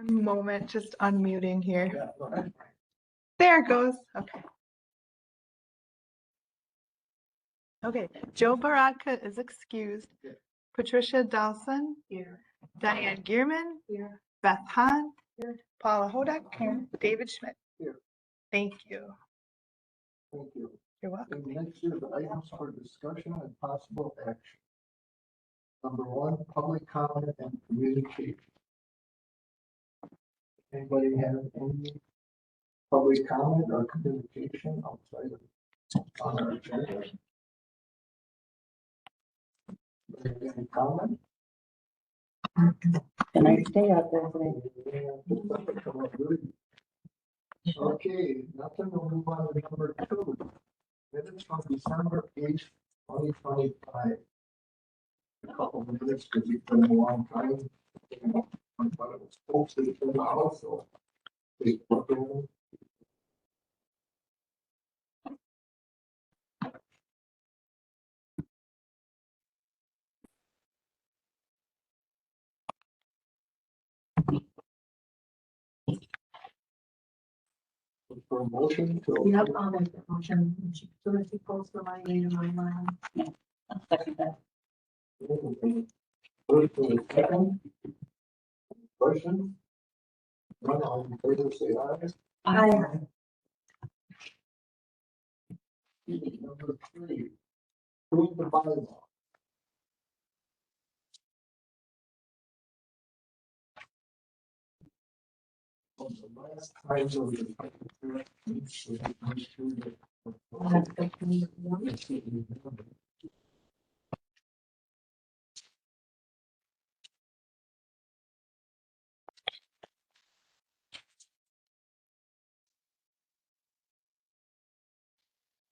One moment, just unmuting here. Yeah, go ahead. There it goes. Okay. Okay, Joe Baraka is excused. Yeah. Patricia Dawson. Here. Diane Gearman. Here. Beth Hahn. Here. Paula Hodak. David Schmidt. Here. Thank you. Thank you. You're welcome. And next is the items for discussion and possible action. Number one, public comment and communication. Anybody have any public comment or communication outside of on our agenda? Any comment? Can I stay out there today? Okay, nothing, we'll move on to number two. Minutes from December 8th, 2025. A couple of minutes, because it's been a long time. But it was posted in the house, so. Please look at it. For a motion to. Yep, I'll make that motion. So if you post the my name and my line. I'll second that. First and second. Question? None, all in favor, say aye. Number three, approve the bylaw. On the last time there was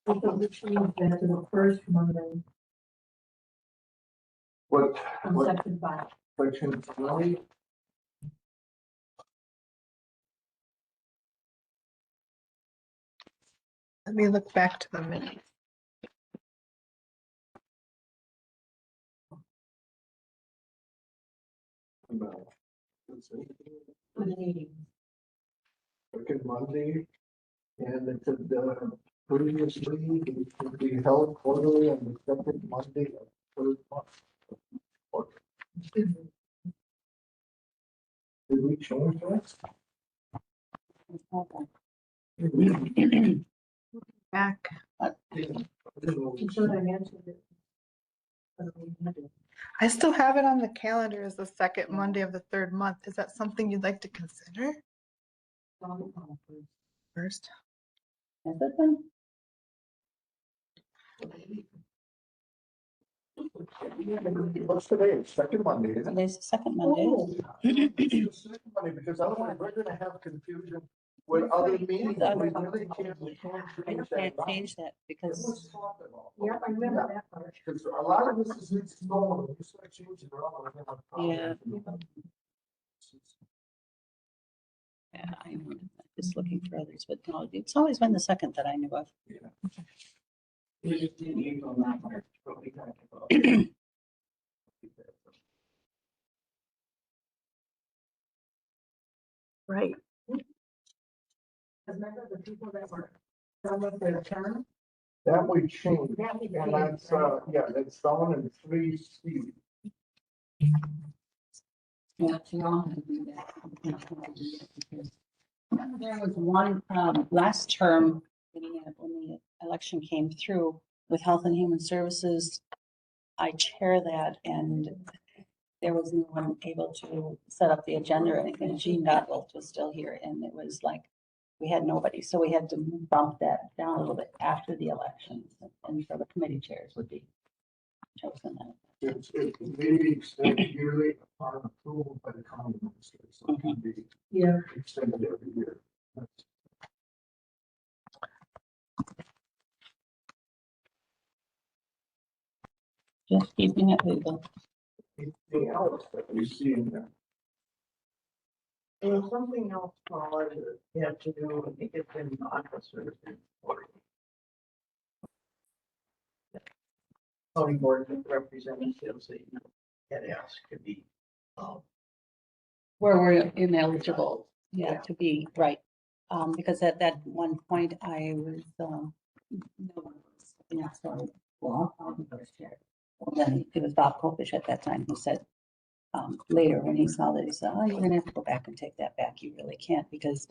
I thought we changed that to the first Monday What, on what section 5. section tonight? Let me look back to the minutes. No. It's For the meeting. second Monday, and it said, previously, it would be held quarterly on the second Monday of third month. Did we change that? Back. So I answered it. I still have it on the calendar as the second Monday of the third month. Is that something you'd like to consider first? Has that been? What's today? It's second Monday, isn't it? Today's the second Monday. It's the second Monday, because otherwise we're gonna have confusion with other meetings. We really can't, we can't I change can't that. change that It because. was talked about. Yep, I remember that part. Because a lot of this is it's normal, you start changing around, we're gonna have problems. Yeah, I know. I'm just looking for others, but no, it's always been the second that I knew of. We just didn't use on that part, what we talked about. Right. Remember the people that were done with their term? That we changed, That we and changed, that's, right? yeah, that's down in 3C. Yeah, we all had to do that. There was one, last term, when the election came through with Health and Human Services, I chair that, and there was no one able to set up the agenda or anything. Jean Dotwell was still here, and it was like, we had nobody, so we had to bump that down a little bit after the elections, and so the committee chairs would be chosen then. It's maybe extended yearly upon approval by the county minister, so it can be extended every year. Just keeping it legal. Anything else that we see in there? There's something else, Paula, that you have to do, I think it's in officers. Zoning board representatives that you had asked could be, where we're ineligible, yeah, to be, right. Because at that one point I was, no one was, yeah, so, well, I'll be first here. Well, then it was Bob Kopish at that time who said, later when he saw that, he said, oh, you're gonna have to go back and take that back. You really can't because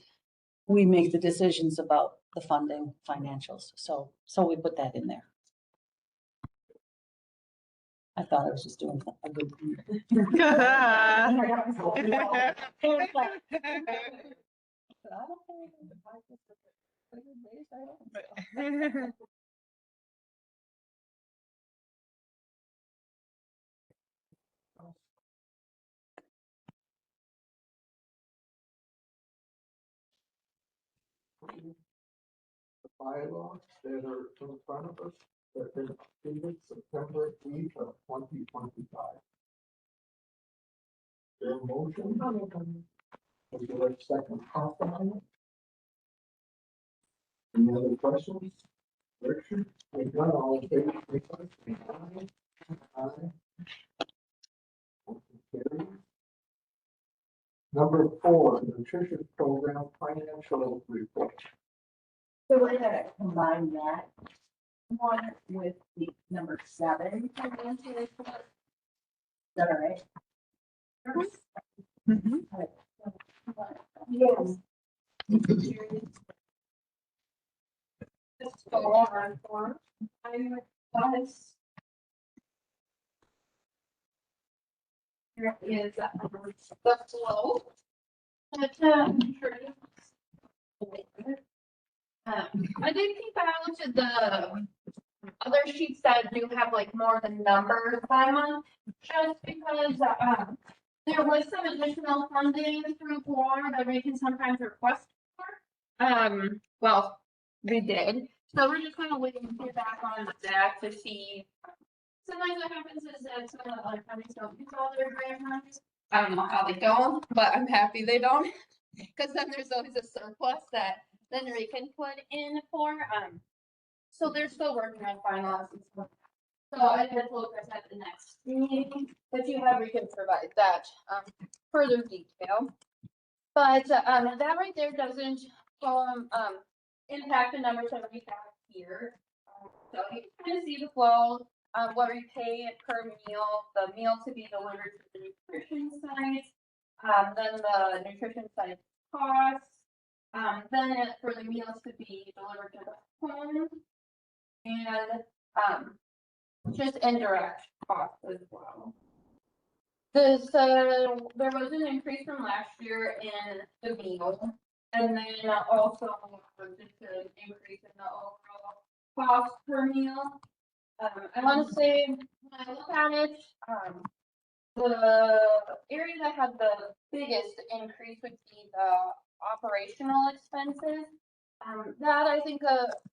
we make the decisions about the funding, financials. So we put that in there. I thought I was just doing a good thing. But I don't think I don't. The bylaws that are in front of us, that have been dated September 8th of 2025. Their motion. Is there a second comment on it? Any other questions? Richard, we've done all in favor, say aye. Aye. Motion carries. Number 4, nutrition program financial report. So we're gonna combine that one with the number 7 financial report. Is that all right? Mhm. Yes. Just go on for, I'm, guys. Here is the flow. I did keep out to the other sheets that do have like more than numbers by month, just because, there was some additional funding through Guar that we can sometimes request for. Well, we did, so we're just kind of waiting to hear back on that to see. Sometimes what happens is that some of the other counties don't use all their grant money. I don't know how they don't, but I'm happy they don't, because then there's always a surplus that then we can put in for, so they're still working on finalizing stuff. So I had told Chris at the next meeting, if you have, we can provide that, further detail. But, that right there doesn't, impact the numbers that we have here. So you can kind of see the flow, what we pay per meal, the meal to be delivered to the nutrition site, then the nutrition site costs. Then for the meals to be delivered to the home. And, just indirect costs as well. This, there was an increase from last year in the meal. And then also just an increase in the overall cost per meal. I want to say, when I look at it, the area that had the biggest increase would be the operational expenses. That I think,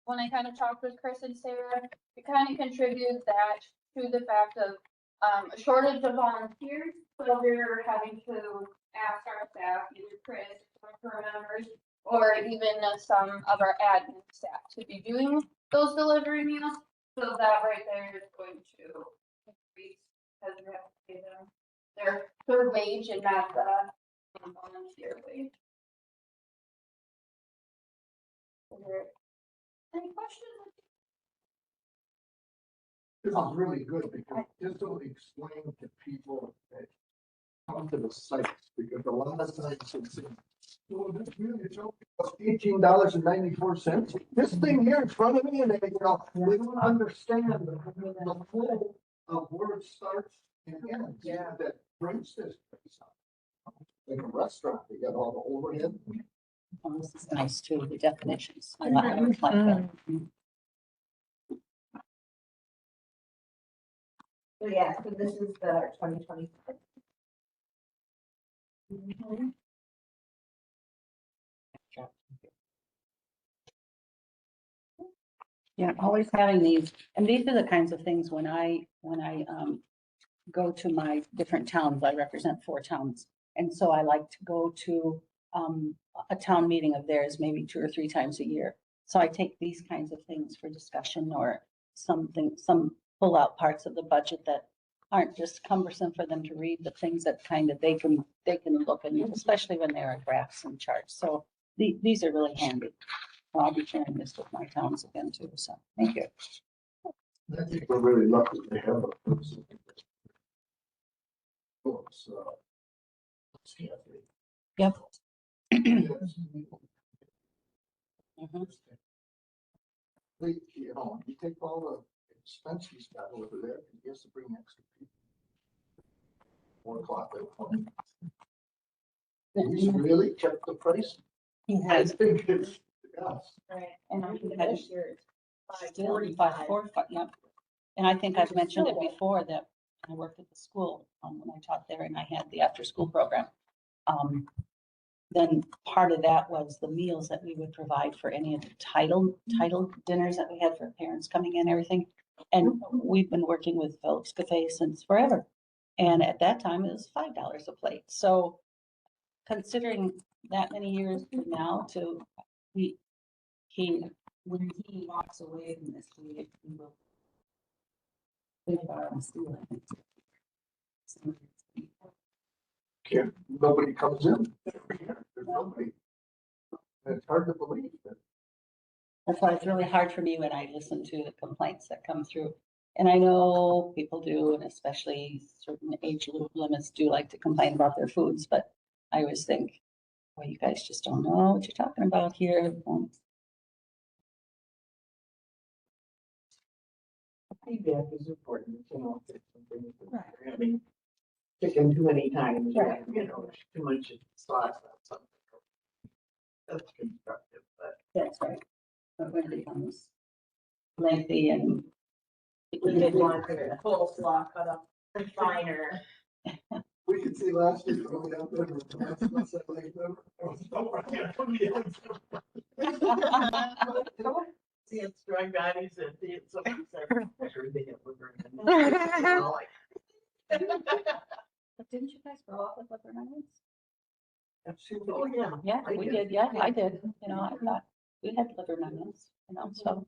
when I kind of talked with Chris and Sarah, we kind of contribute that to the fact of, a shortage of volunteers. So we're having to ask our staff, either Chris, or her members, or even some of our admin staff to be doing those delivery meals. So that right there is going to increase because we have to pay them their wage and not the volunteer wage. Is there any questions? This is really good because this will explain to people that come to the sites, because a lot of sites would say, well, this really is $18.94. This thing here in front of me, and they go, they don't understand the flow of where it starts and ends. Yeah. That brings this place up. Like a restaurant, they got all the overhead. Oh, this is nice too, the definitions. I like that. So yeah, so this is the 2025. Yeah, always having these, and these are the kinds of things when I go to my different towns, I represent 4 towns. And so I like to go to a town meeting of theirs, maybe 2 or 3 times a year. So I take these kinds of things for discussion or something, some pull out parts of the budget that aren't just cumbersome for them to read, but things that kind of they can look at, especially when there are graphs and charts. So these are really handy. I'll be sharing this with my towns again too, so thank you. I think we're really lucky to have a person. Books, Kathy. Yep. Yes. Mhm. You know, you take all the expense he's got over there, he has to bring extra people. 4 o'clock at home. He's really kept the price. He I has think it's, yes. Right. And I Even had- this year, it's still 5:45. 5:45, yep. And I think I've Which is mentioned it still- before that I worked at the school, when I taught there and I had the after-school program. Then part of that was the meals that we would provide for any of the title dinners that we had for parents coming in, everything. And we've been working with Phillips Cafe since forever. And at that time, it was $5 a plate. So considering that many years from now to, when he walks away from this, we will think about our school, I think. Can't, nobody comes in. There's nobody. And it's hard to believe that. That's why it's really hard for me when I listen to the complaints that come through. And I know people do, and especially certain age limits do like to complain about their foods, but I always think, well, you guys just don't know what you're talking about here. Feedback is important, you know, if it's something that Right. you're having chicken too many times, Right. you know, too much sauce on something. That's constructive, but. That's right. But when it becomes lengthy and. We did one for the coleslaw cut up finer. We could see last year going out there. See it's dry bodies and see it's somebody said everything at liver. And all like, But didn't you guys grow up with liver and onions? oh, yeah. Yeah, I we did. did. Yeah, I did. You know, I thought we had liver and onions, so.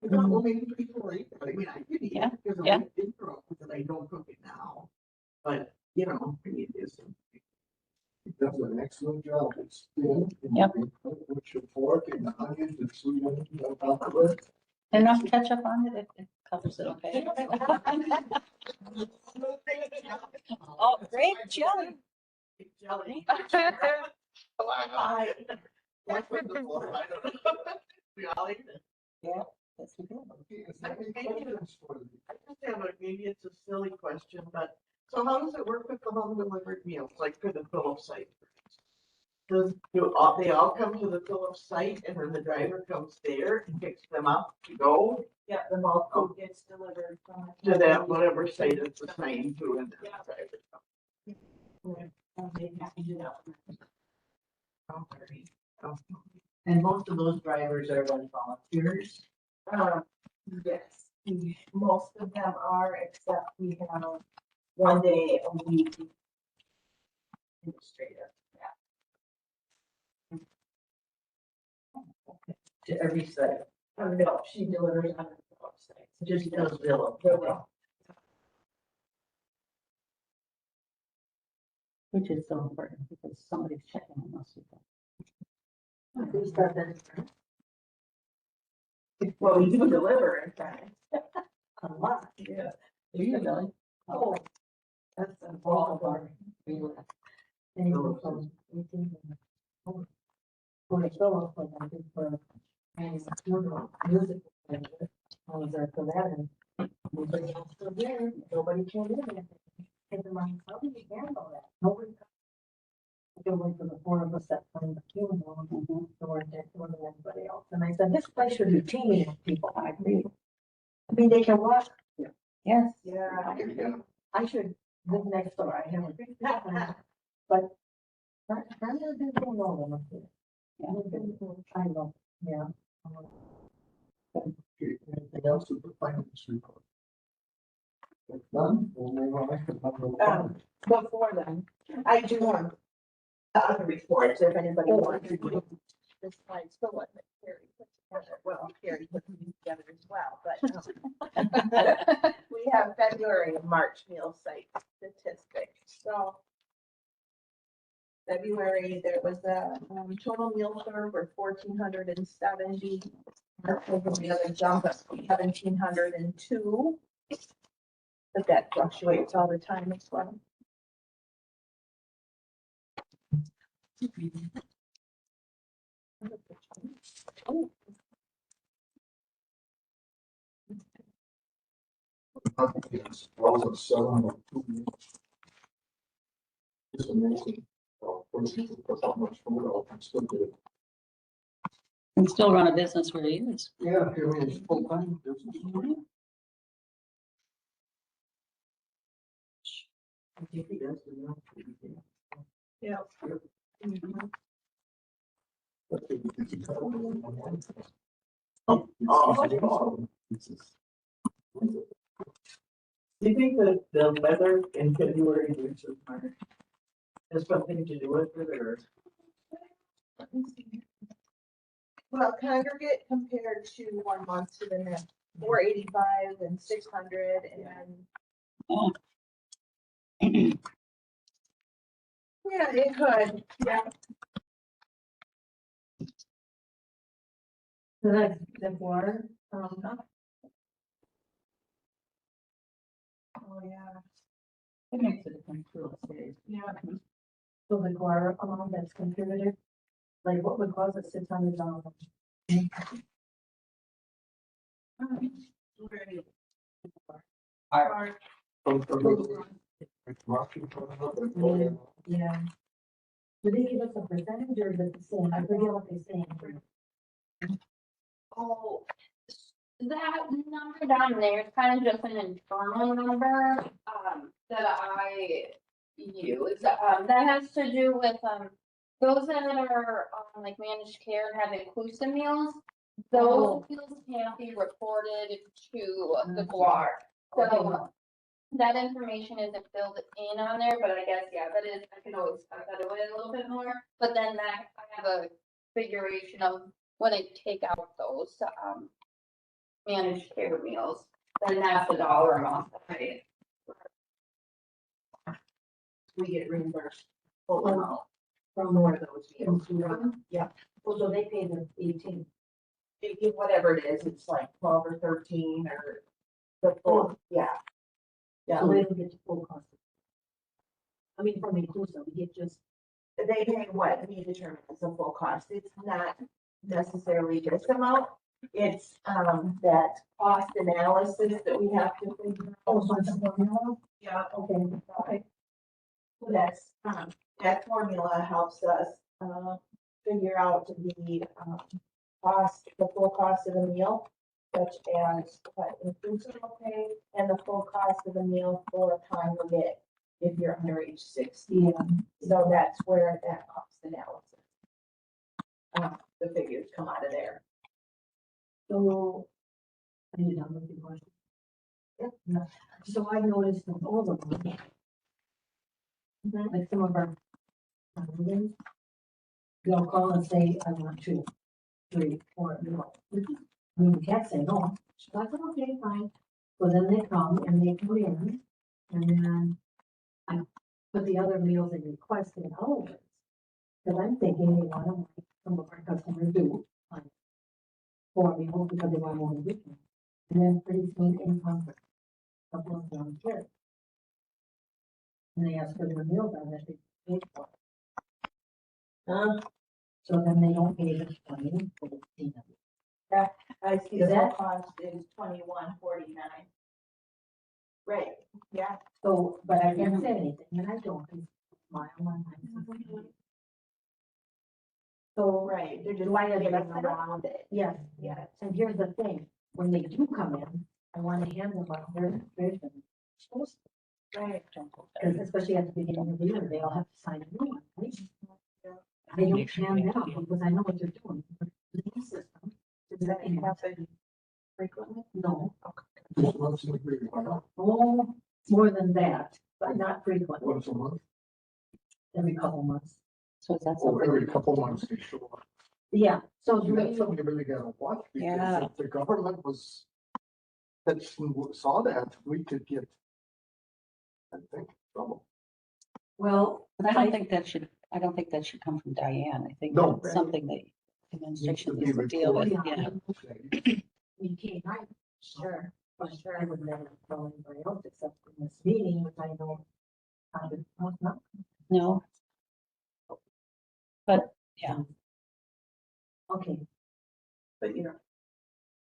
Well, maybe people like it, but I mean, I did eat Yeah, it because yeah. I did grow up with it. I don't cook it now. But, you know, I mean, it is. He does an excellent job. It's thin. and Yep. you can put it with your fork and the onions and sweet onions on top of it. Enough ketchup on it, it covers it okay. Oh, grape jelly. Jelly. Wow. That's what the floor, I don't know. We all eat it. Yeah, that's a good one. Okay, is there any questions for you? I just have a, maybe it's a silly question, but, so how does it work with the home delivered meals, like for the Phillips site? They all come to the Phillips site and then the driver comes there and picks them up to go Yeah, the bulk food gets delivered from. to that whatever site it's assigned to and then the driver comes. Okay. And most of those drivers are like volunteers. Yes, most of them are, except we have one day a week. Administrator, To every site, no, she delivers on the website. just those Zillow. Which is so important because somebody's checking on those people. Who's done that? Well, we do deliver in fact. A lot. Yeah. Do you really? Oh, that's a bulk of our. Anywhere from 18 to- When I go off, like I did for, and music. I was there for that and nobody else was there, nobody came in. And the money, how do you handle that? Nobody. I went for the 4 of us that time, the funeral, and there weren't there more than anybody else. And I said, this place should be teeming with people. I agree. I mean, they can walk. Yes. Yeah. Yeah. I should live next door. I have a. But. How do people know them up there? I know, yeah. Okay, anything else with the finance report? If none, we'll move on to number one. Before then, I do want other reports if anybody wants to do. This slide still what Carrie put together, well, Carrie put them together as well, but we have February and March meal site statistics, so. February, there was a, total meal served were 1,470. We had a jump of 1,702. But that fluctuates all the time as well. Yes, well, it's 702. It's amazing. When people put that much food out, and still do it. And still run a business where he is. Yeah, I mean, it's full time business. Yeah. Do you think that the weather in February versus March has something to do with it, or? Well, congregate compared to 1 month to the next, 485 and 600 and. Yeah, it could, yeah. So that's the water, Oh, yeah, It makes a difference to us. yeah. so the water amount that's contributed, like what would cause it $600? Our- Yeah. Do they give us a percentage or is it the same? I forget what they say. Oh, that number down there is kind of just an internal number, that I use. That has to do with, those that are on like managed care and have inclusive meals. Those meals can't be reported to the GUAR. So that information isn't filled in on there, but I guess, yeah, that is, I can always cut that away a little bit more. But then that, I have a figuration of when I take out those, managed care meals, then that's the dollar amount that I. We get reimbursed full amount From for where those meals. Yeah, well, so they pay the 18. whatever it is, it's like 12 or 13 or the full, yeah. Yeah, So they don't get the full cost. I mean, from inclusive, we get just, they pay what we determine as the full cost. It's not necessarily this amount. It's, that cost analysis that we have to figure oh, out. so it's a formula? Yeah, Okay. okay. That's, that formula helps us, figure out the, cost, the full cost of the meal, such as what inclusive will pay and the full cost of the meal for a congregate if you're under age 60. Yeah. So that's where that cost analysis. The figures come out of there. So, I need to have a few questions. No. So I noticed in all of them, like some of our, meetings, they'll call and say, I want 2, 3, 4, no. I mean, you can't say no. She's like, okay, fine. So then they come and they come in, and then I put the other meals and request in elements. Cause I'm thinking they want to, like some of our customers do, like, for meals because they want more weekend. And then pretty soon in comes a couple of young kids. And they ask for their meals on that they paid for. So then they don't pay the 20 for the 10. I see Is the that- cost is 21.49. Right, yeah. So, but I can't say anything, and I don't, I smile on my. So, Right, they're just Do I have getting it? around it. yes, Yeah. and here's the thing, when they do come in, I want to hand them out their vision. Right. Because especially at the beginning of the year, they all have to sign a new one, right? They don't hand that out because I know what they're doing. The new system, Does that happen frequently? no, Once in a great while. oh, more than that, but not frequently, Once a month, every couple months. So is that or every something? couple months, they show up. Yeah, so do That's we, something you really gotta watch, because Yeah. if the government was that saw that, we could get, I think, trouble. Well, But I don't think that should come from Diane. I think No. that's something that administration Needs needs to to be deal with, reported. yeah. you can't, Sure. but I would never tell anybody else except in this meeting, which I know. I would, not. No. But, yeah, Okay, But you know.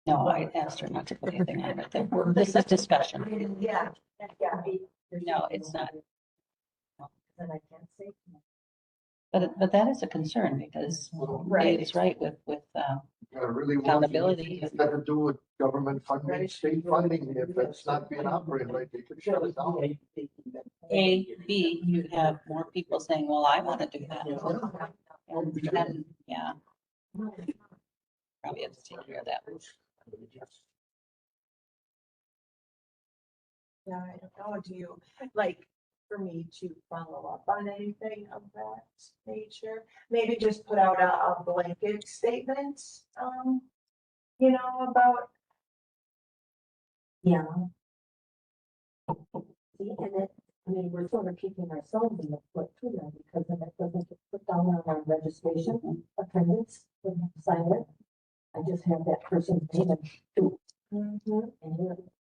no, I asked her not to put anything on it. This is discussion. yeah, yeah. No, it's not. Then I can't say. But that is a concern because Right. Dave's right with, Gotta really watch it. Accountability. It's got to do with government funding, Right. state funding. If it's not being operated right, they could shut it down. A, B, you have more people saying, well, I want to do that. And then, yeah, probably have to take care of that. Yeah, I don't know, do you, like, for me to follow up on anything of that nature? Maybe just put out a blanket statement, you know, about, Yeah. See, and it, I mean, we're sort of keeping ourselves in the foot too, now, because if it doesn't get put down on our registration, attendance, we have to sign it. I just have that person's name and too. And you're-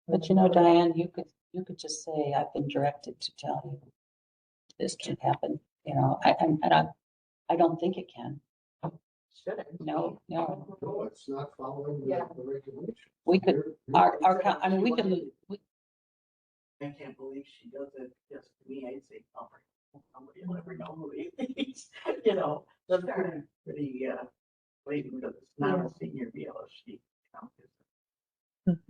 But you know, Diane, you could just say, I've been directed to tell you this can happen, you know, I don't think it can. shouldn't. No. No, it's not following Yeah. the regulations. We could, I mean, we can, I can't believe she does it just to me. I'd say, oh, somebody will never know who he is. You know, that's pretty, lady because it's not a senior BLS.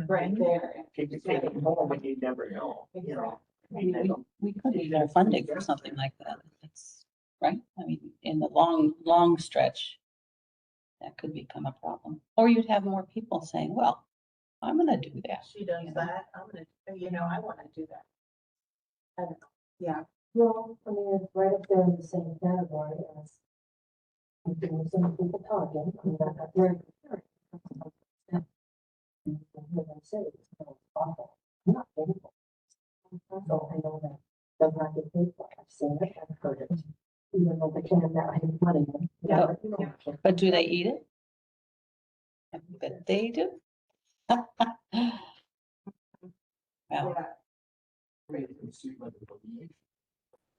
Right there. Can you take it home and you never know, you know? I mean, I don't- we could need more funding for something like that. It's, right? I mean, in the long stretch, that could become a problem. Or you'd have more people saying, well, I'm gonna do that. She does that, I'm gonna, you know, I wanna do that. I don't know, yeah. Well, I mean, it's right up there in the same category as. I'm doing some people talking, I mean, I'm not very. What I'm saying is, awful, not painful. So I know that does not get paid for, I've seen it, I've heard it, even though they can't have any money. Yeah. But do they eat it? I bet they do. Well, Yeah. You can see by the donation.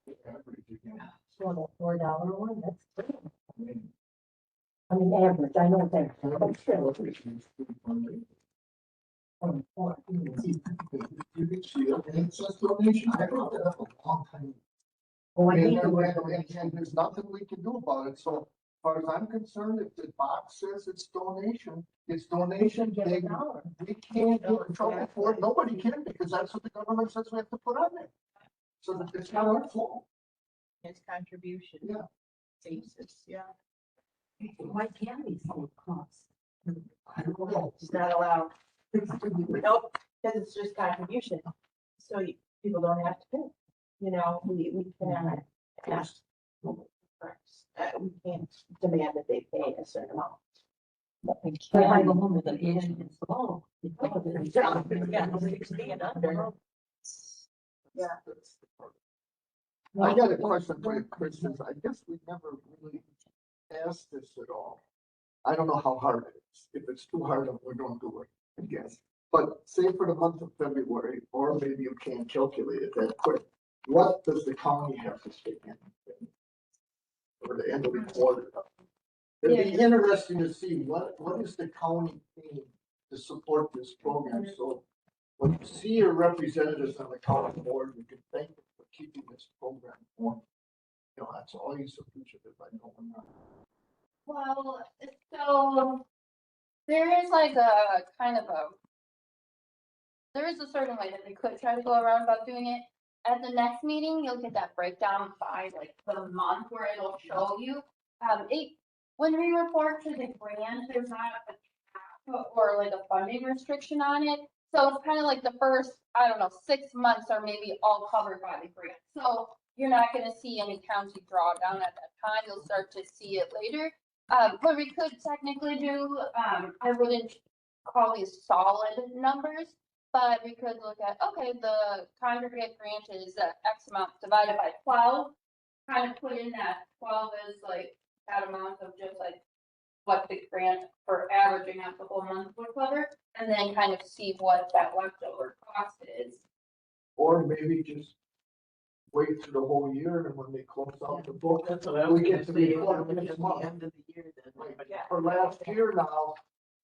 The average, you can- So the $4 one, that's, good. I mean, I mean, average, I know that, but still. it's pretty funny. You can see it, and it says donation. I brought that up a long time. Oh, I And, think and there's nothing we can do about it, so as far as I'm concerned, if the box says it's donation, it's donation. Get They- a dollar. We can't get in trouble for it, nobody can, because that's what the government says we have to put on there. So that it's not our fault. His contribution. Yeah. Basis, yeah. Why can't we sell costs? I don't know. It's not allowed. Nope, because it's just contribution. So people don't have to pay. You know, we cannot ask. We can't demand that they pay a certain amount. but we But if I can go home with with an an agent. agent, it's all. Yeah, we stand under. Yeah. I got a question for you, Chris, since I guess we never really asked this at all. I don't know how hard it is. If it's too hard, we don't do it, I guess. But say for the month of February, or maybe you can't calculate it that quick, what does the county have to stick in? For the end of the quarter? It'd be interesting to see what is the county paying to support this program, so when you see your representatives on the county board, you can thank them for keeping this program going. You know, that's always appreciative, I know. Well, so there is like a kind of there is a certain way that we could try to go around about doing it. At the next meeting, you'll get that breakdown by like the month where it'll show you. When we report to the grant, there's not a cap or like a funding restriction on it. So it's kind of like the first, I don't know, 6 months are maybe all covered by the grant. So you're not gonna see any county drawdown at that time. You'll start to see it later. What we could technically do, I wouldn't call these solid numbers, But we could look at, okay, the congregate grant is X amount divided by 12. Kind of put in that 12 is like that amount of just like what the grant for averaging out the whole month would cover. And then kind of see what that leftover cost is. Or maybe just wait through the whole year and when they close out the book, That's what I was we gonna get to say, be at caught the next month. end of the year then. For last year now,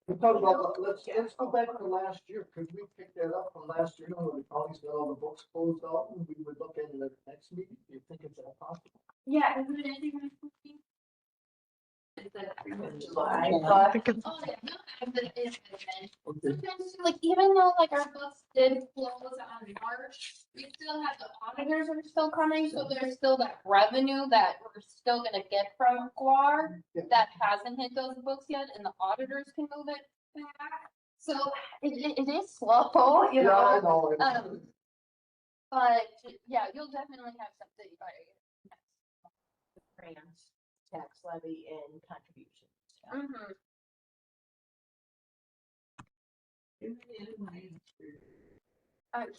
we talked about, let's go back to last year, because we picked that up from last year, when the county's got all the books closed out, and we would look at it at the next meeting. Do you think it's that possible? Yeah, is it anything? Is it? July, I but think it's, Oh, yeah, no, it is. Okay. Sometimes, like, even though like our books did close on March, we still have the auditors are still coming, so there's still that revenue that we're still gonna get from Guar Yeah. that hasn't hit those books yet, and the auditors can move it back. So it is slow, you Yeah, I know, know. but yeah, you'll definitely have something by next. grants, tax levy and contributions. Mhm.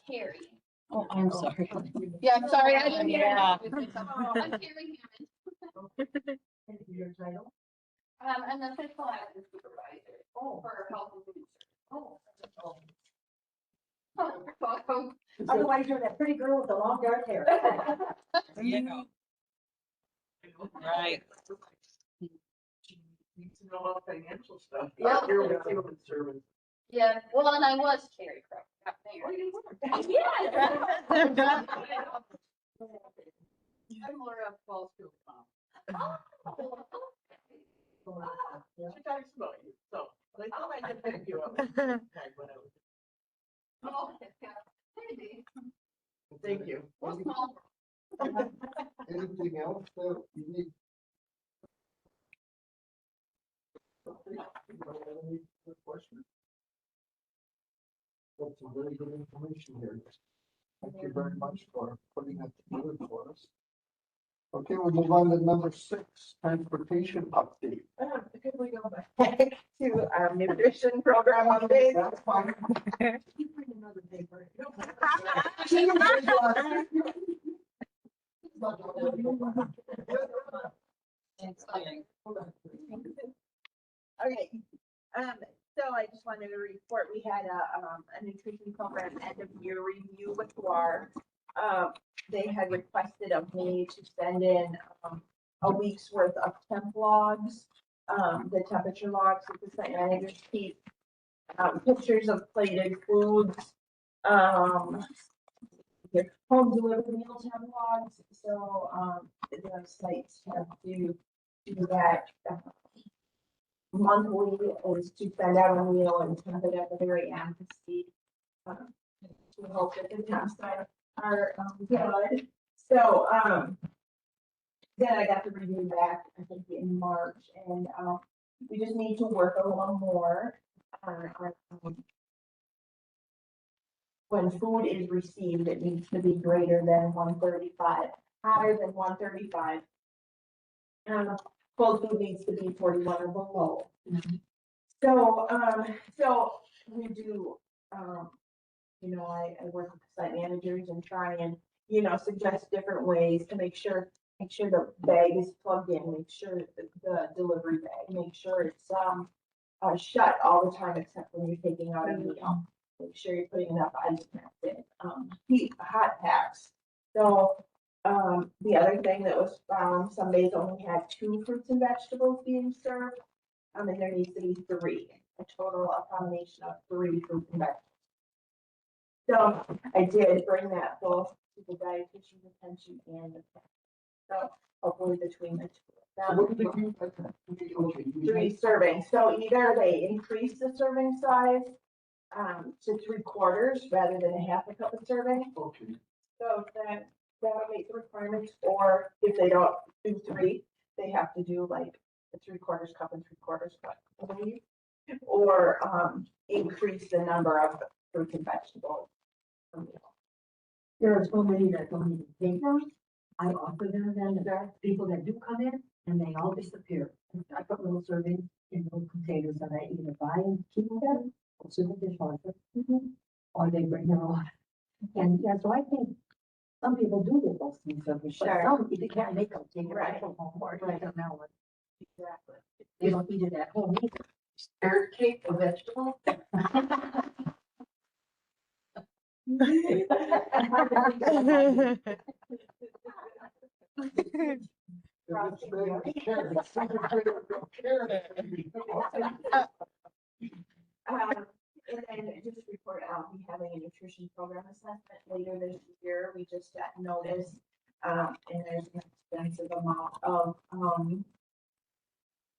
Carrie. Oh, I'm sorry. Yeah, I'm sorry, I didn't hear. Yeah. I'm Carrie Hammond. Your title? And the fiscal action supervisor for health and food service. Oh. Oh. Otherwise, you're that pretty girl with the long dark hair. Yeah. Right. Need to know about financial stuff. Well- You're with human service. Yeah, well, and I was Carrie Crow, not Oh, Mayor. you were. Yeah. I'm Laura Fallsfield. She talks about you, so, but I thought I could pick you up. Okay, whatever. Oh, yeah. Maybe. Thank you. Well, small. Anything else that you need? Any questions? That's some very good information here. Thank you very much for putting that together for us. Okay, we'll move on to number 6, transportation update. Could we go back to our nutrition program update? That's fine. You bring another paper. Okay, so I just wanted to report, we had a nutrition program end of year review with Guar. They had requested of me to send in, a week's worth of temp logs, the temperature logs that the site managers keep, pictures of plated foods, your home delivered meal temp logs, so, the sites have to do that, monthly is to send out a meal and send it at the very end to see, to hope that the temps are good. So, then I got the review back, I think in March, and, we just need to work a little more on, when food is received, it needs to be greater than 135, higher than 135. Cold food needs to be 41 or below. So, so we do, you know, I work with site managers and try and, you know, suggest different ways to make sure the bag is plugged in, make sure the delivery bag, make sure it's, shut all the time except when you're taking out a meal. Make sure you're putting enough ice packs in, heat, hot packs. So, the other thing that was found, some days only had 2 fruits and vegetables being served. And there needs to be 3, a total, a combination of 3 fruits and vegetables. So I did bring that both to the dietitian's attention and the parent. So hopefully between the 2 of So them. what did you, okay, you 3 servings, so either they increase the serving size, to 3/4 rather than a half a cup of serving. okay, So that'll meet the requirements, or if they don't do 3, they have to do like a 3/4 cup and 3/4 cup, I believe. Or, increase the number of fruits and vegetables. per meal. There are so many that don't even take them. I offer them, then there are people that do come in and they all disappear. I put little servings in little containers and I either buy and keep them or send the dishwasher. or they bring their own. And yeah, so I think some people do get those things, but Sure. some, they can't make them take it Right. right from home or Right. eat them now. Exactly. They don't eat it at home either. Carrot cake or vegetable? If it's made of carrots, some are made of carrots. And then just report out, we having a nutrition program assessment later this year, we just got notice. And there's an extensive amount of,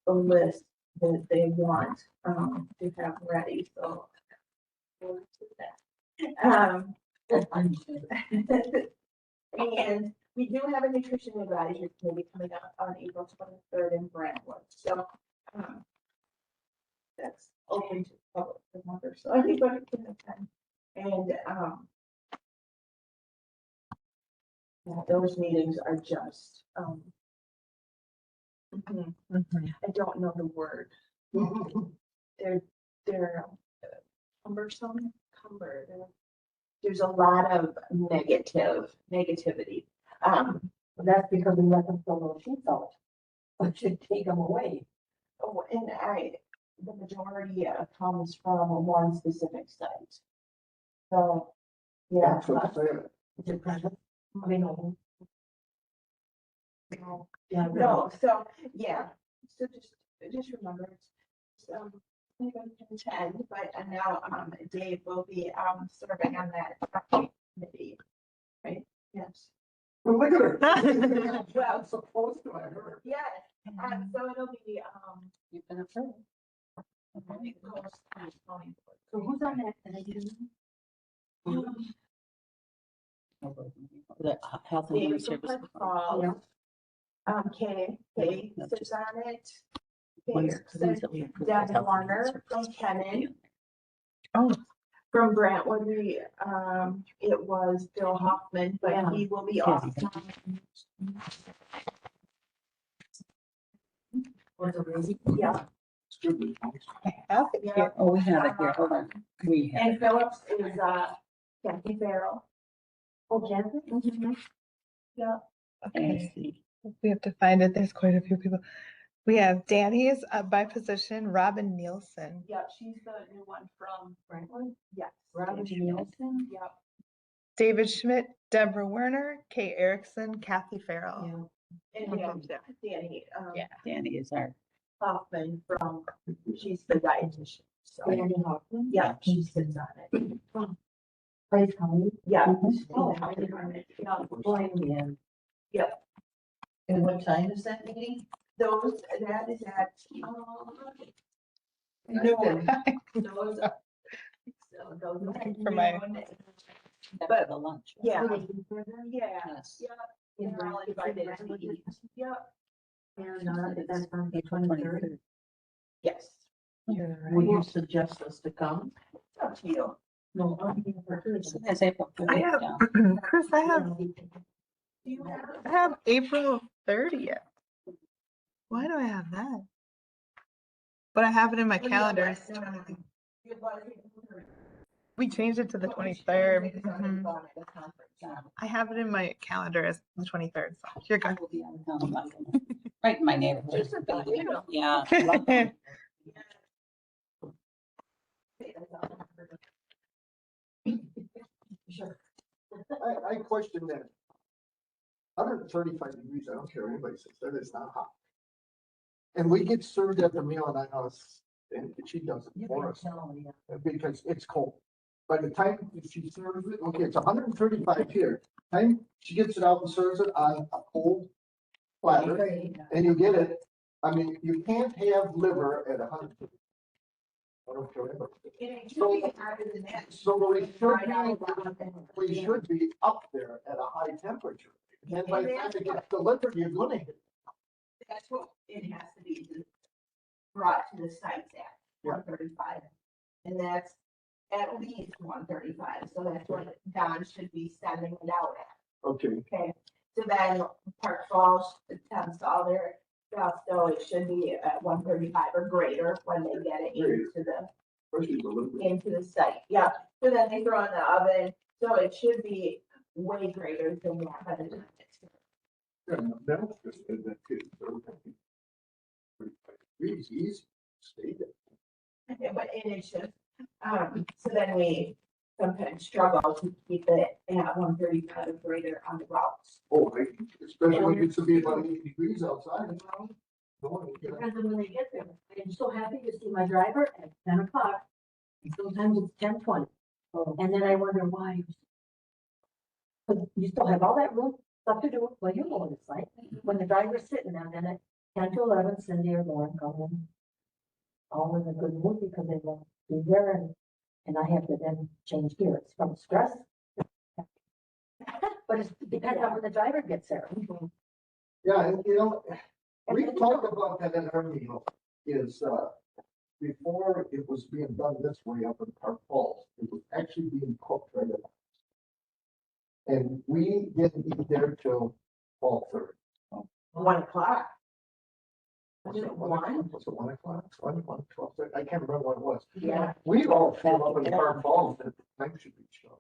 a list that they want, to have ready, so. we'll do that. And we do have a nutrition advisory committee coming up on April 23rd in Brentwood, so, that's open to the public, remember, so anybody can attend. And, yeah, those meetings are just, I don't know the word. They're cumbersome, there's a lot of negativity. That's because we let them fill those sheets out. We should take them away. Oh, and the majority comes from one specific site. So, yeah. That's what I'm saying. Is it present? I mean, yeah, No, so, yeah, so just remember, it's, I'm going to attend, but now, Dave will be, serving on that committee, right? Yes. Well, look at her. Well, I'm supposed to, I heard. yes, so it'll be, You've been approved. I think it goes to the zoning board. So who's on that? Did I get it? The Health and Human David Services. Paul, Kay sits on it. Ones Kay, the ones that we approved. Deb with Health and Human Warner from Services. Kennan. Oh, From Brentwood, it was Bill Hoffman, but Yeah. he will be Yeah. off. Was it Rosie? Yeah. I have it Yeah. here. Oh, we have it here. Hold on. We have. And Phillips is, Kathy Farrell. Oh, Jennifer? Yeah. I Okay, see. we have to find it. There's quite a few people. We have Danny's by position, Robin Nielsen. Yeah, she's the new one from Brentwood. Yes. Robin Nielsen? Yep. David Schmidt, Deborah Werner, Kay Erickson, Kathy Farrell. And we have Danny, Yeah, Danny is our. Hoffman from, she's the dietitian, so. Danny Hoffman? Yeah, she sits on it. Place County? Yeah. Oh, Yeah. Boy, yeah. And what time is that meeting? Those, that is at, Noon. those, so those. Looking for my- noon. But the lunch. Yeah, Were they before that? yeah, Yes. yeah, they're all invited to eat. Yeah, And, that's on the 23rd. yes, Would you suggest us to come? it's up to you. No, I'm here for Thursday. That's April. I have, 30th, Chris, I Do you have? have April 30th. Why do I have that? But I have it in my calendar. We changed it to the 23rd. Mhm. I have it in my calendar as the 23rd, so you're I good. will be out of town on Monday. Right in my neighborhood. Just a big deal. Yeah. I question that. 135 degrees, I don't care what anybody says, that is not hot. And we get served at the meal and I know it's, and she does it for us because it's cold. By the time she serves it, okay, it's 135 here. Time she gets it out and serves it on a cold platter and you get it. I mean, you can't have liver at 100. I don't care what anybody says. It should be higher than that. So we should be up there at a high temperature. And by the time it gets delivered, you're gonna hit. That's what it has to be brought to the sites at Yeah. 135. And that's at least 135, so that's what Don should be sending it out at, Okay, okay? So then Park Falls attempts all their stuff, so it should be at 135 or greater when they get it Greater. into the, especially the liver. into the site, yeah. So then they throw in the oven, so it should be way greater than that by the time it's. Yeah, that's just, that too. So, 45 degrees, easy, stay there. Yeah, but and it's just, so then we sometimes struggle to keep it at 135 or greater on the routes. Oh, especially when it gets to be about 80 degrees outside. No one will get out. Depends on when they get there. I'm so happy to see my driver at 10 o'clock. And sometimes it's 10:20. And then I wonder why. But you still have all that room, stuff to do. Well, you know what it's like. When the driver's sitting there, then at 10 to 11, Cindy or Lauren come in. All in a good mood because they want to be there and I have to then change gears from stress. But it depends on when the driver gets there. Yeah, and we talked about that in our meeting, is, before it was being done this way up in Park Falls, it was actually being cooked right at. And we didn't eat there till 12:30. 1 o'clock. Was it 1 o'clock? 12:30? I can't remember what it was. Yeah. We all flew up in Park Falls at the time should be shut.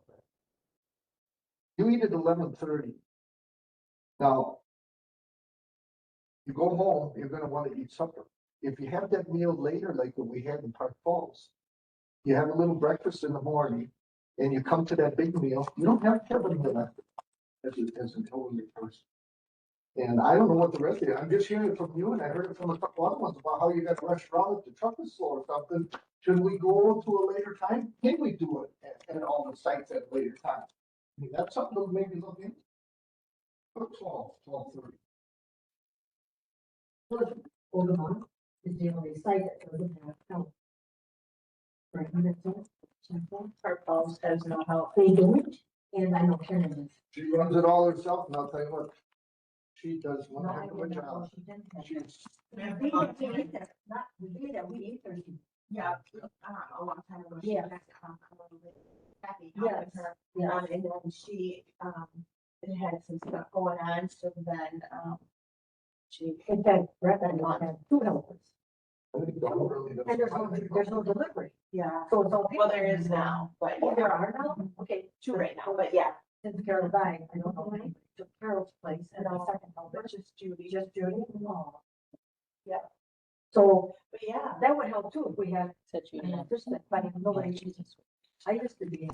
You eat at 11:30. Now, you go home, you're gonna want to eat supper. If you have that meal later, like what we had in Park Falls, you have a little breakfast in the morning, and you come to that big meal, you don't have to have a meal after, as an elderly person. And I don't know what the rest of you, I'm just hearing it from you, and I heard it from a couple other ones about how you got rushed around if the truck is slow or something. Should we go to a later time? Can we do it at all the sites at a later time? I mean, that's something to maybe look into. Put 12:30. Ogamon is the only site that doesn't have help. Right, and that's all. Park Falls has no help. They don't, and I know Karen is. She runs it all herself, and I'll tell you what, she does one No, I heck of a didn't know job. she didn't have. She's, We ate there, not, we ate there, we ate Thursday. Yeah, a long time ago. She Yeah. had, Kathy Yes, helped her. yes. And then she, it had some stuff going on, so then, she. In fact, Brett and I have two helpers, I think Dawn really does. and there's no delivery, Yeah. so it's all. Well, there is now, but Oh, there are now, okay. two right now, but yeah. Since Carol died, I don't know when, took Carol's place, and our second helper, Which is Judy. just Judy. No. Yeah. So But yeah. that would help too, if we had, Said you an know. assistant, but nobody, I used to be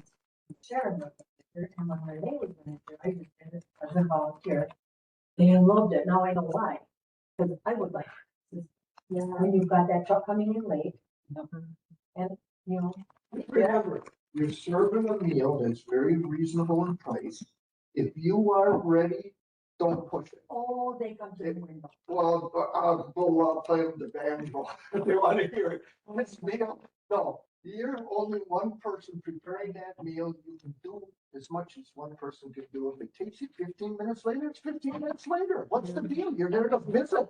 Sharon, and when Renee was manager, I just did it as a volunteer. And loved it, now I know why, because I would like, when you've got that truck coming in late, and, you know. Remember, you're serving a meal that's very reasonable in price. If you are ready, don't push it. Oh, they come to the window. Well, I'll play them the banjo if they want to hear it. This meal, no, you're only one person preparing that meal. You can do as much as one person can do. If it takes you 15 minutes later, it's 15 minutes later. What's the deal? You're there to visit.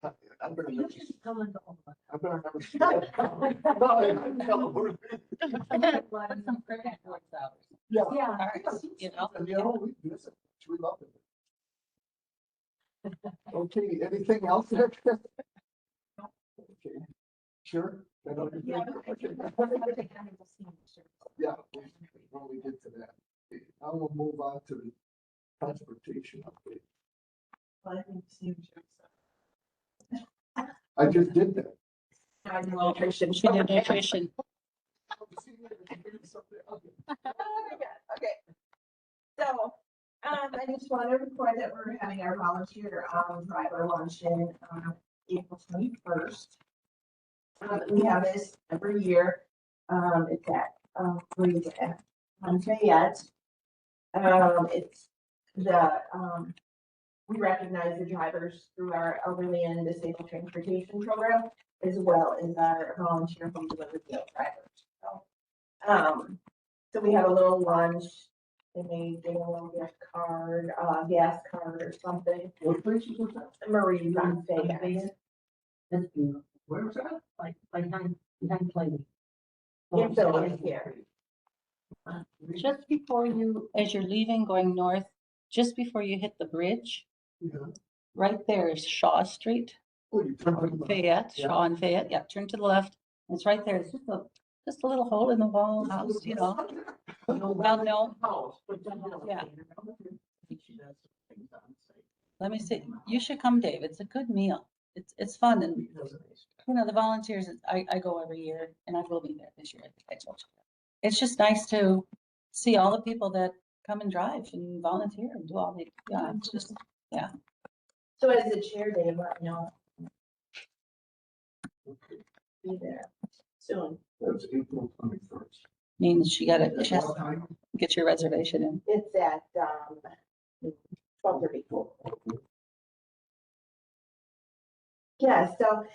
I better You never, should come into all of us. I better never. see that. No, I tell them. Put some cricket noise out. Yeah. Yeah. You know? And you know, we visit, we love it. Okay, anything else? Okay, sure. I don't think- Yeah. okay. Yeah, when we get to that. Okay, now we'll move on to the transportation update. I think Steve should. I just did that. I do nutrition. She did nutrition. Okay. So, I just want to report that we're having our volunteer, driver luncheon, April 21st. We have this every year. It's at, Fayette. It's the, we recognize the drivers through our elderly and disabled transportation program, as well as our volunteer home delivery field drivers. So we have a little lunch, they may get a little gift card, gas card or something. What places was that? Marie's on Fayette. That's beautiful, Where was that? like behind Platy. It's over here. Just before you, as you're leaving going north, just before you hit the bridge, Yeah. right there is Shaw Street, Oh, you turned on the- Fayette, Yeah. Shaw and Fayette. Yeah, turn to the left. It's right there. It's just a Just a little hole in the wall house, you know. Well, no, House, but then, Yeah. I think she does things on site. let me see. You should come, Dave. It's a good meal. It's fun and, Does a nice job. you know, the volunteers, I go every year and I will be there this year. I think I told you. It's just nice to see all the people that come and drive and volunteer and do all the, yeah, it's just, So as the chair, Dave, let me know. Be there soon. That's April 21st. means she gotta At just what time? get your reservation in. It's at, 12:30. Yeah, so,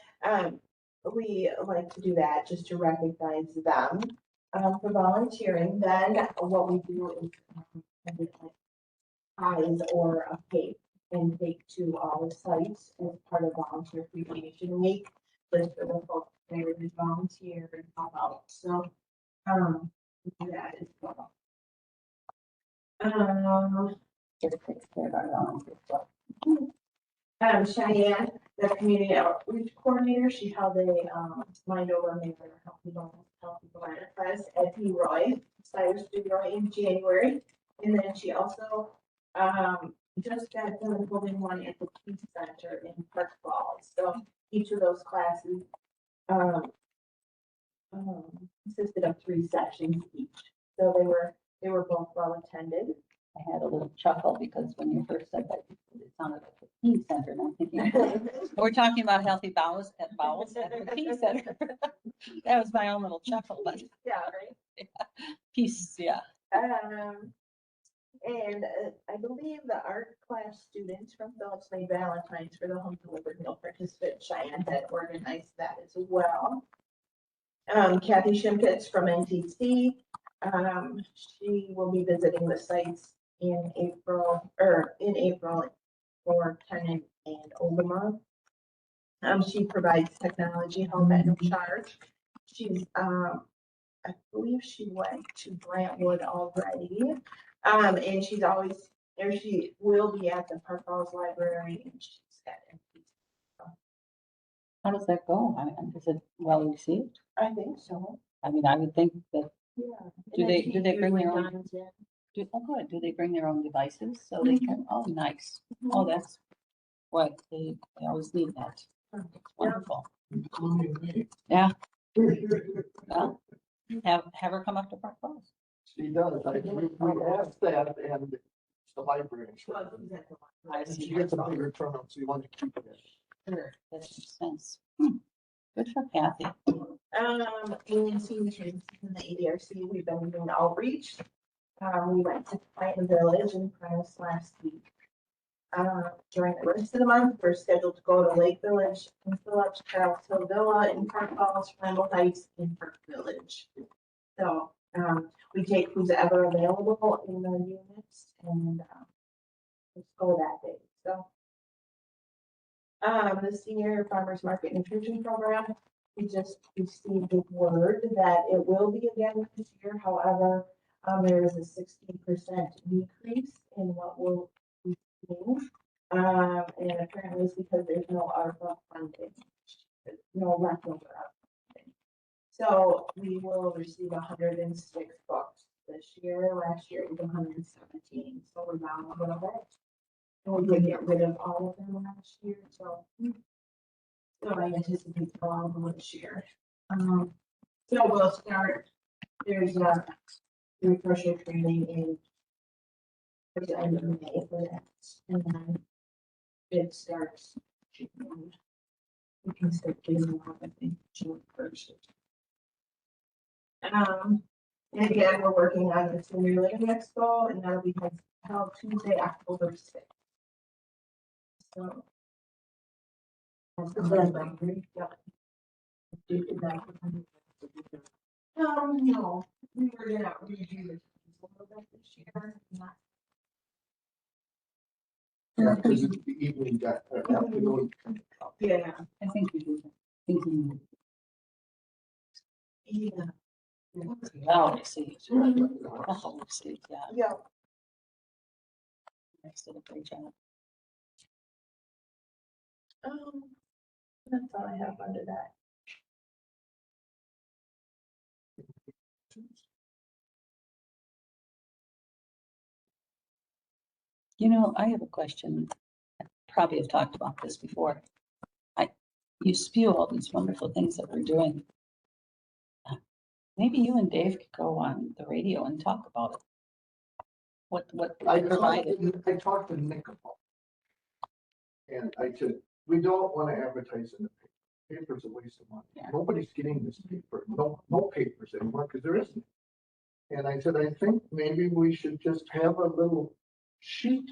we like to do that just to recognize them, for volunteering. Then what we do is, we like pies or a cake and take to all the sites as part of Volunteer Appreciation Week. Just for the folks there to volunteer and help out. So, we do that as well. Just takes care of our volunteers. Cheyenne, the community outreach coordinator, she held a, mind over mayor healthy planet fest at P. Roy, Cyrus P. Roy in January. And then she also, just got done holding one at the Peace Center in Park Falls. So each of those classes, consisted of 3 sessions each. So they were both well attended. I had a little chuckle because when you first said that, it sounded like the teen center, and I'm thinking, we're talking about healthy bowels at the teen center. That was my own little chuckle, but Yeah, right? peace, yeah. And I believe the art class students from Phillips May Valentine's for the home delivered meal participant Cheyenne had organized that as well. Kathy Shimpitz from NTC, she will be visiting the sites in April for Tenon and Ogama. She provides technology help at no charge. She's, I believe she went to Brentwood already. And she's always, or she will be at the Park Falls Library and she's at NPC. How does that go? I mean, is it well received? I think so. I mean, I would think that, Yeah. do they bring their own? Don's in. Oh, good. Do they bring their own devices so they can, oh, nice. Oh, that's what they always need that. It's wonderful. Including me. Yeah. Well, have her come up to Park Falls. She does. I asked that and the library. Well, she's at the I And see. she gets a bigger turnout, so you want to keep it. Sure, that makes sense. Good for Kathy. In senior citizens in the ADRC, we've been doing outreach. We went to Clinton Village in Prentice last week. During the rest of the month, we're scheduled to go to Lake Village in Phillips, Charles Hill Villa in Park Falls, Randall Heights in Park Village. So, we take who's ever available in the units and, let's go that day, so. The Senior Farmers Market Nutrition Program, we just received the word that it will be again this year. However, there is a 16% decrease in what we'll be seeing. And apparently it's because there's no ARPA funding, no leftover ARPA funding. So we will receive 106 books this year. Last year it was 117, so we're down a little bit. And we did get rid of all of them last year, so I anticipate all of them this year. So we'll start, there's a refresher training in towards the end of May for that, and then it starts June. We can start getting them off, I think, June 1st. And again, we're working on the Senior Living Expo, and that'll be held Tuesday, October 6th. So. That's the plan. Yep. No, we were gonna redo the a little bit this year. Not- Yeah, because it's the evening, afternoon. Yeah, I think we do. Thinking, yeah, well, received. Well received, yeah. yeah. Nice, did a great job. That's all I have under that. questions? You know, I have a question. I probably have talked about this before. You spew all these wonderful things that we're doing. Maybe you and Dave could go on the radio and talk about it. What I we provided. talked to Nick about it. And I said, we don't want to advertise in the paper. Paper's a waste of money. Yeah. Nobody's getting this paper, no papers anymore, because there isn't. And I said, I think maybe we should just have a little sheet.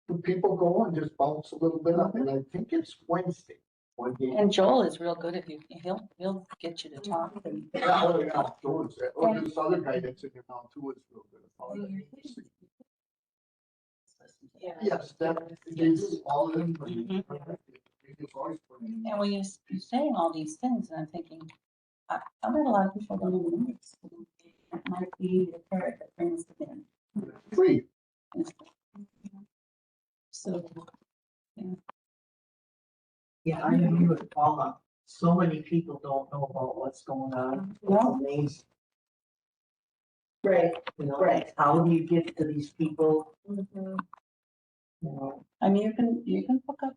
So people go and just bounce a little bit up, and I think it's Wednesday. When he- And Joel is real good if you, he'll get you to talk and. Yeah, oh, yeah, Joe is that. Oh, this other guy that's in here now too is real good. about it. Yes, that is all of them. And when you're saying all these things, and I'm thinking, I bet a lot of people don't even know this. It might be the carrot that brings them Free. in. So, Yeah, I agree with Paula. So many people don't know about what's going on. It's No. amazing. Right. You know, Right. how do you get to these people? Mhm. You know, I mean, you can put up,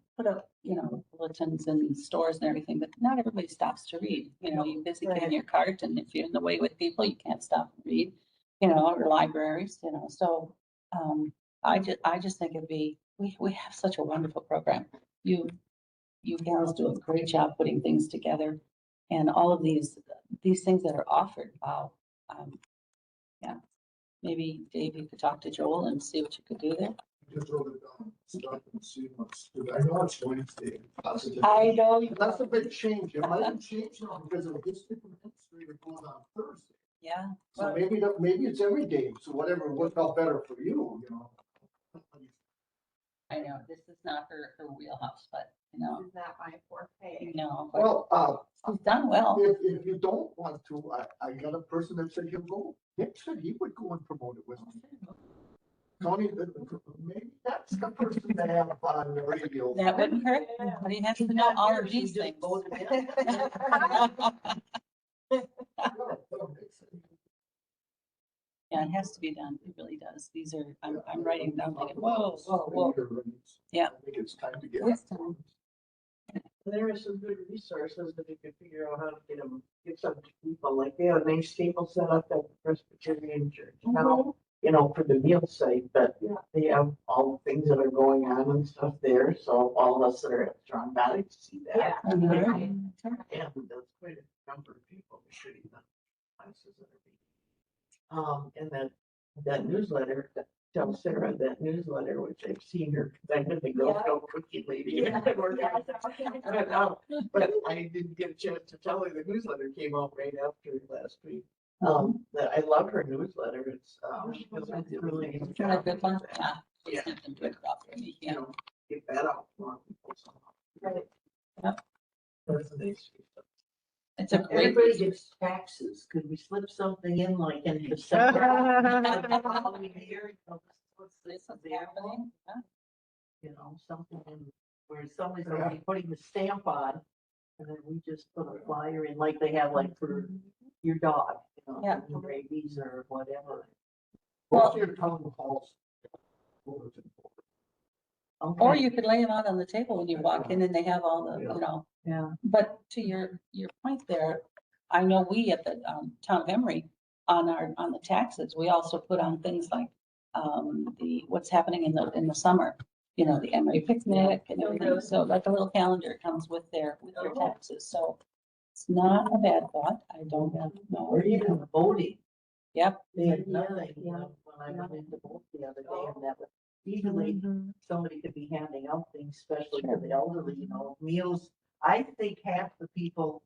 bulletins in stores and everything, but not everybody stops to read. You know, you're busy getting your cart, and if you're in the way with people, you can't stop and read, or libraries, so, I just think we have such a wonderful program. You gals do a great job putting things together, and all of these things that are offered, wow. Yeah, maybe Dave, you could talk to Joel and see what you could do there. Just wrote it down, stop and see what's, I know it's Wednesday. Positive. I know. That's a big change. It might have changed now because of this different history that goes on Thursday. Yeah. So maybe it's every day. So whatever worked out better for you, I know, this is not her wheelhouse, but, This is not my forte. but Well, she's done well. if you don't want to, I got a person that said he'll go. Nick said he would go and promote it with me. Tony, maybe that's the person to have on the radio. That wouldn't hurt, but he has to know all of these things. Yeah, it has to be done. It really does. These are, I'm writing down like, whoa. Yeah. I think it's time to get. It's time. there are some good resources that we could figure out how to get some to people, like they have a nice table set up at the Presbyterian Church now, for the meal site, but they have all the things that are going on and stuff there, so all of us that are at Strong Valley to see that. Yeah. Mhm. Yeah, that's quite a number of people, we should even classes that are being. And that newsletter, tell Sarah that newsletter, which I've seen her, because I've been the Girl Yeah. Scout cookie lady. Yeah. But I didn't get a chance to tell her the newsletter came out right after last week. That I love her newsletter, it's, she does a really good Isn't that a job. good one? Yeah. Yeah. Sent them to a crop for me, yeah. Get that out. to more people somehow. Right. Yep. That's the next week. It's a great. Everybody gets taxes, could we slip something in like in December? This is happening. Yeah. Something in where somebody's gonna be putting the stamp on. And then we just put a flyer in like they have like for your dog, Yeah. rabies or whatever. Most of your town halls. bulletin board. Or Okay. you could lay them out on the table when you walk in and they have all the, Yeah. But to your point there, I know we at the town of Emery, on the taxes, we also put on things like what's happening in the summer. The Emery picnic and everything. So like a little calendar comes with your taxes. So it's not a bad thought. I don't know. Or even voting. Yep. They had nothing, when I went into vote the other day, and that was easily, somebody could be handing out things, especially to the elderly, meals. I think half the people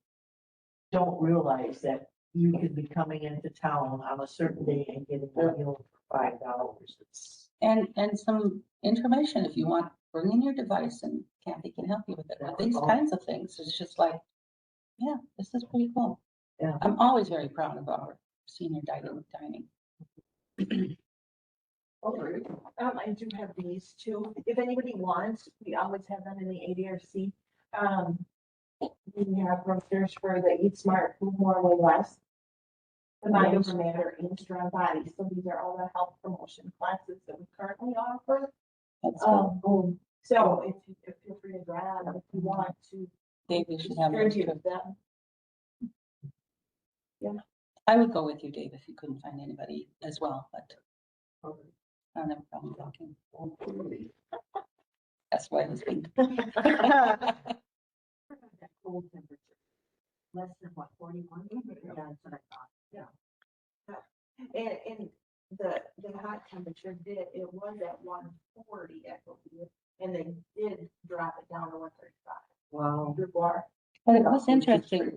don't realize that you could be coming into town on a certain day and getting a meal for $5. It's, And some information if you want, bring in your device and Kathy can help you with it. With these kinds of things, it's just like, yeah, this is pretty cool. Yeah. I'm always very proud of our senior dining. Okay. I do have these too. If anybody wants, we always have them in the ADRC. We have brochures for the Eat Smart, Food More, Way Less. the mind over matter and strong body. So these are all the health promotion classes that we currently offer. That's good. So if feel free to grab if you want to. Dave, you should have. one Review too. them. I would go with you, Dave, if you couldn't find anybody as well, but I don't have a problem talking. Okay. That's why I was being. That cold temperature. Less than what, 41? Yeah, that's what I thought. And the hot temperature it was at 140, I believe, and they did drop it down to 135. Wow. Before. But it was interesting.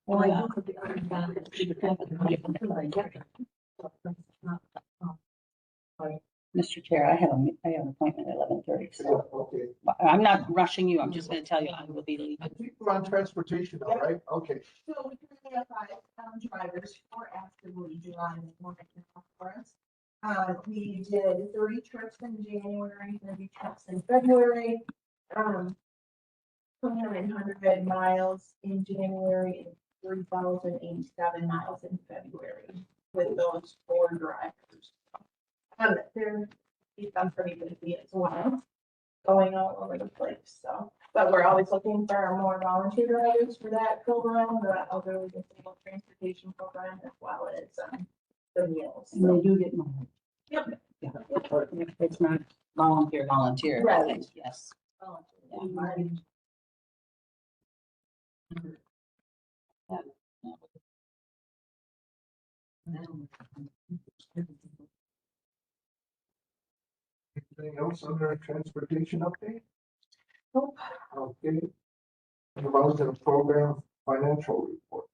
Well, I Yeah. do could be understand it, she would have to I get it. But that's not, Mr. Chair, I have an appointment at 11:30, so Okay. I'm not rushing you. I'm just gonna tell you I will be leaving. I think we're on transportation now, right? Okay. So we currently have 5 drivers who are actively driving right now for us. We did 30 trips in January, 30 trips in February. 2,900 miles in January and 3,087 miles in February with those 4 drivers. He's done pretty busy as well, going all over the place, so. But we're always looking for more volunteer drivers for that program, the elderly disabled transportation program, as well as, the meals. And they do get money. Yep. Yeah. It's not volunteer, I think, yes. Anything else under our transportation update? Nope. Okay. About the program financial report.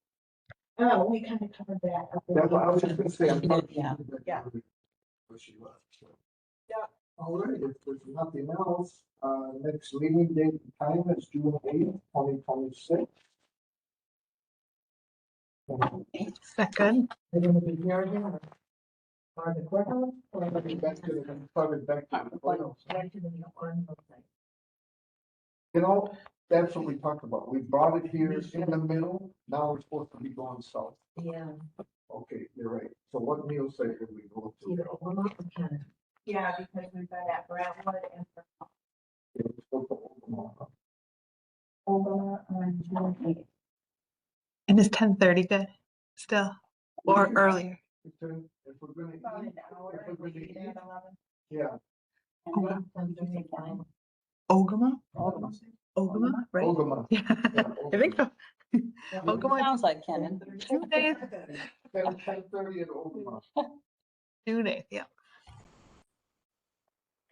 We kind of covered that. Yeah, but I was just gonna say. I'm not- Yeah. Yeah. Where she left, so. Yeah. All right, if there's nothing else, next meeting date and time is June 8th, 2026. Second. they're gonna be here again, or the courthouse, or Probably back to the courthouse. back to the one, okay. You know, that's what we talked about. We brought it here in the middle. Now we're supposed to be going south. Yeah, Okay, you're right. So what meal site did we go either to? Oklahoma or Canada. Yeah, because we've been at Brentwood and It was supposed to Oklahoma. Oklahoma on June 8th. And is 10:30 good still or earlier? If we're gonna About eat, an hour, if we're we gonna eat at eat, 11. yeah. And then, did you take mine? Ogama? Ogama. Ogama, right? Ogama. Yeah, I think so. Ogama, Sounds like Kenan. June 8th, 10:30 at Oklahoma. June 8th, yeah.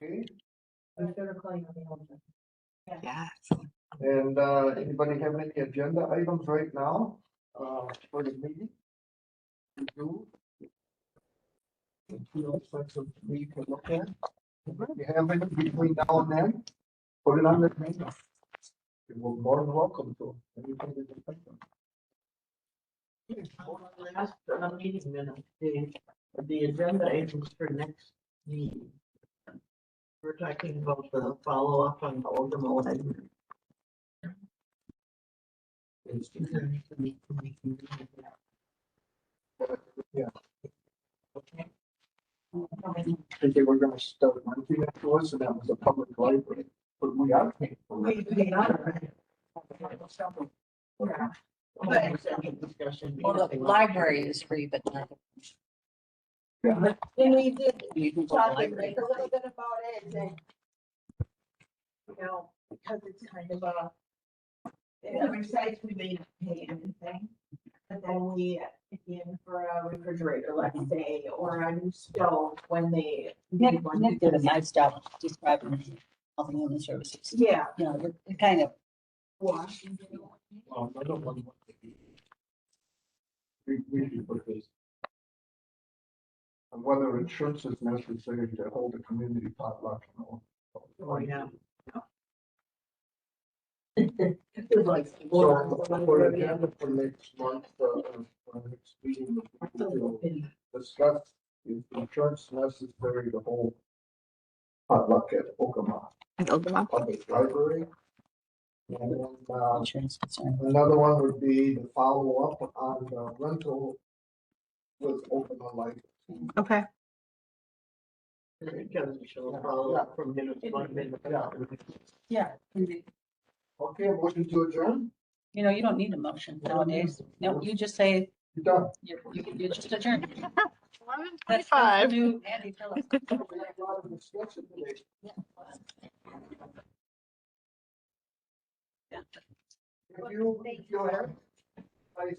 Okay, I'm sure to call you on the other. Yes. and, anybody have any agenda items right now, for the meeting? We do. If you don't think so, we can look at. If you have any between now and then, put it on the agenda. You're more than welcome to. Anything that you think of. Last meeting minute, the agenda items for next meeting. We're talking about the follow-up on the Ogama line. Is there anything we can do with that? Yeah. Okay. I think they were gonna start renting it to us, and that was a public library, but we are paying for it. Yeah. Discussion. Well, the library is free, but not. Yeah. And we did You can go to the talk and library. think a little bit about it and, because it's kind of a, in other sites, we may not pay anything. But then we, in for a refrigerator, let's say, or a new stove when they. Nick did a nice job describing health and human services. Yeah. You know, it kind of, Wash. I don't want to be. We should put this. And whether insurance is necessary to hold a community potluck, you know. Oh, yeah. It was like. So, for agenda for next month, for next meeting, we'll discuss is insurance necessary to hold potluck at Okama At Ogama. Public Library. And then, Insurance concern. another one would be the follow-up on the rental with open light. Okay. Because she'll follow up from minute to minute. Yeah. Okay, motion to adjourn? You know, you don't need a motion nowadays. No, you just say, You done? you're just adjourned. 11:25. New Andy Phillips. We had a lot of discussion today. If you have, I